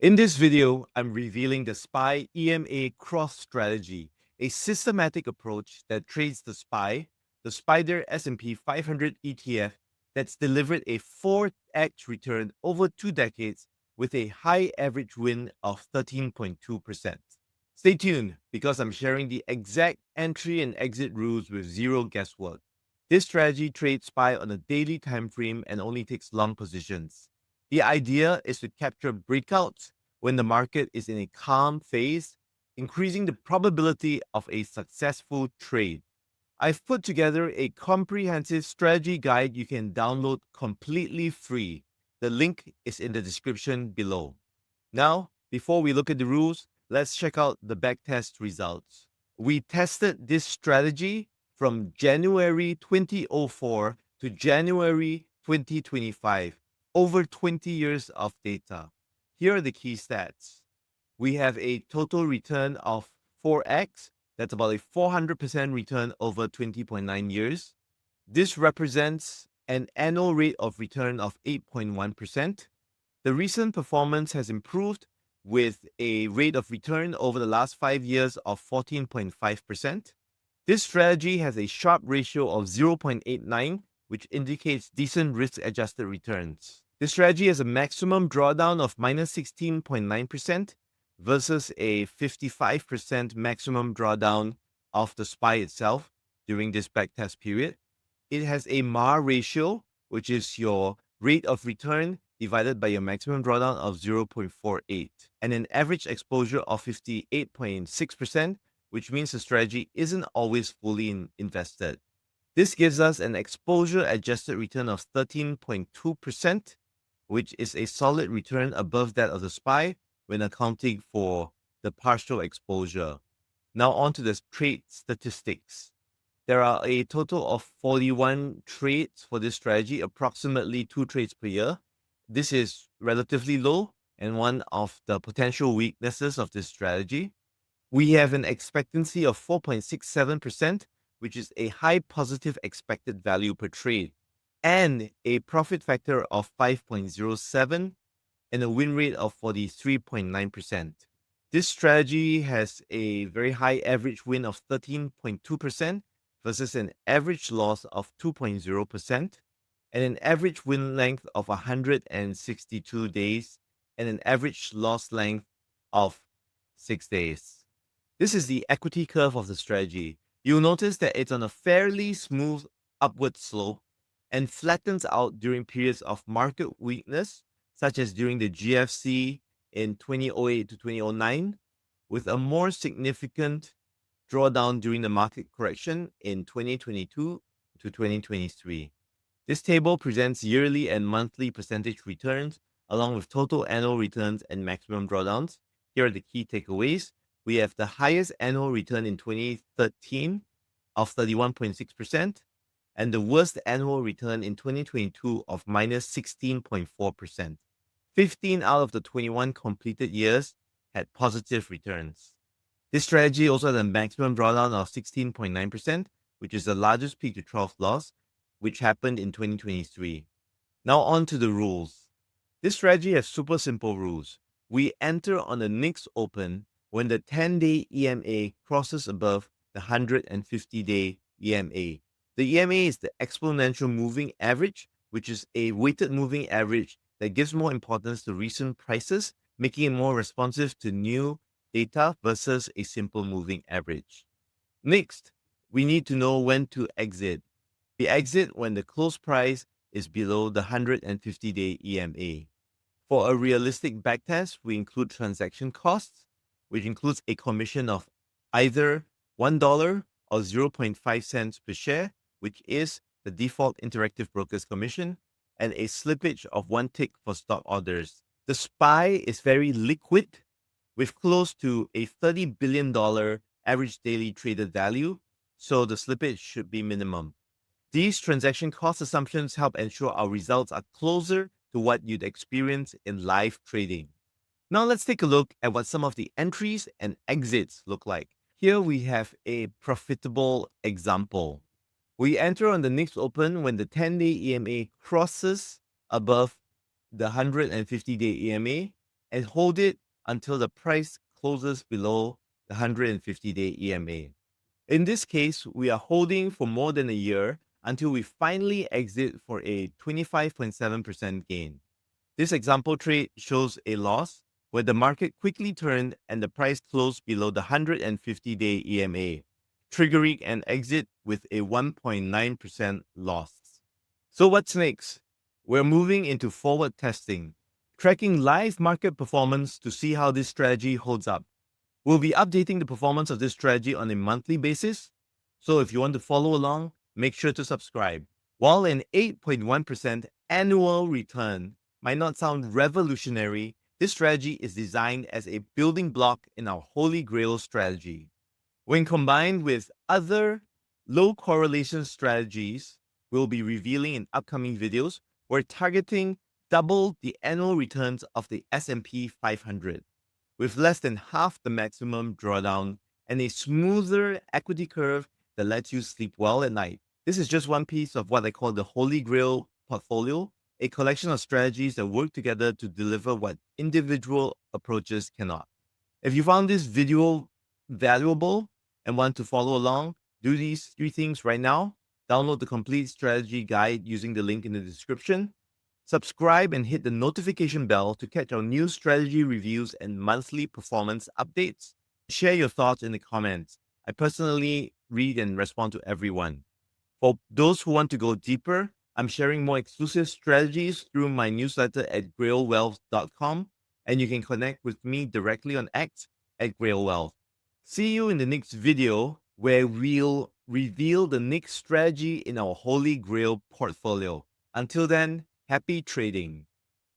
In this video, I'm revealing the SPY EMA Cross Strategy, a systematic approach that trades the SPY, the SPDR S&P 500 ETF that's delivered a 4x return over 2 decades with a high average win of 13.2%. Stay tuned because I'm sharing the exact entry and exit rules with zero guesswork. This strategy trades SPY on a daily time frame and only takes long positions. The idea is to capture breakouts when the market is in a calm phase, increasing the probability of a successful trade. I've put together a comprehensive strategy guide you can download completely free. The link is in the description below. Now, before we look at the rules, let's check out the backtest results. We tested this strategy from January 2004 to January 2025, over 20 years of data. Here are the key stats. We have a total return of 4x. That's about a 400% return over 20.9 years. This represents an annual rate of return of 8.1%. The recent performance has improved with a rate of return over the last 5 years of 14.5%. This strategy has a Sharpe ratio of 0.89, which indicates decent risk-adjusted returns. This strategy has a maximum drawdown of minus 16.9% versus a 55% maximum drawdown of the SPY itself during this backtest period. It has a MAR ratio, which is your rate of return divided by your maximum drawdown of 0.48, and an average exposure of 58.6%, which means the strategy isn't always fully invested. This gives us an exposure adjusted return of 13.2%, which is a solid return above that of the SPY when accounting for the partial exposure. Now on to the trade statistics. There are a total of 41 trades for this strategy, approximately 2 trades per year. This is relatively low and one of the potential weaknesses of this strategy. We have an expectancy of 4.67%, which is a high positive expected value per trade, and a profit factor of 5.07 and a win rate of 43.9%. This strategy has a very high average win of 13.2% versus an average loss of 2.0% and an average win length of 162 days and an average loss length of 6 days. This is the equity curve of the strategy. You'll notice that it's on a fairly smooth upward slope and flattens out during periods of market weakness, such as during the GFC in 2008 to 2009, with a more significant drawdown during the market correction in 2022 to 2023. This table presents yearly and monthly percentage returns, along with total annual returns and maximum drawdowns. Here are the key takeaways. We have the highest annual return in 2013 of 31.6%, and the worst annual return in 2022 of minus 16.4%. 15 out of the 21 completed years had positive returns. This strategy also had a maximum drawdown of 16.9%, which is the largest peak to trough loss, which happened in 2023. Now on to the rules. This strategy has super simple rules. We enter on the next open when the 10-day EMA crosses above the 150-day EMA. The EMA is the exponential moving average, which is a weighted moving average that gives more importance to recent prices, making it more responsive to new data versus a simple moving average. Next, we need to know when to exit. We exit when the close price is below the 150-day EMA. For a realistic backtest, we include transaction costs, which includes a commission of either $1 or 0.5 cents per share, which is the default Interactive Brokers commission, and a slippage of 1 tick for stop orders. The SPY is very liquid, with close to a $30 billion average daily traded value, so the slippage should be minimum. These transaction cost assumptions help ensure our results are closer to what you'd experience in live trading. Now let's take a look at what some of the entries and exits look like. Here we have a profitable example. We enter on the next open when the 10-day EMA crosses above the 150-day EMA, and hold it until the price closes below the 150-day EMA. In this case, we are holding for more than a year until we finally exit for a 25.7% gain. This example trade shows a loss where the market quickly turned and the price closed below the 150-day EMA, triggering an exit with a 1.9% loss. So what's next? We're moving into forward testing, tracking live market performance to see how this strategy holds up. We'll be updating the performance of this strategy on a monthly basis. So if you want to follow along, make sure to subscribe. While an 8.1% annual return might not sound revolutionary, this strategy is designed as a building block in our Holy Grail strategy. When combined with other low correlation strategies we'll be revealing in upcoming videos, we're targeting double the annual returns of the S&P 500 with less than half the maximum drawdown and a smoother equity curve that lets you sleep well at night. This is just one piece of what I call the Holy Grail portfolio, a collection of strategies that work together to deliver what individual approaches cannot. If you found this video valuable and want to follow along, do these 3 things right now. Download the complete strategy guide using the link in the description. Subscribe and hit the notification bell to catch our new strategy reviews and monthly performance updates. Share your thoughts in the comments. I personally read and respond to everyone. For those who want to go deeper, I'm sharing more exclusive strategies through my newsletter at grailwealth.com, and you can connect with me directly on X at grailwealth. See you in the next video where we'll reveal the next strategy in our Holy Grail portfolio. Until then, happy trading.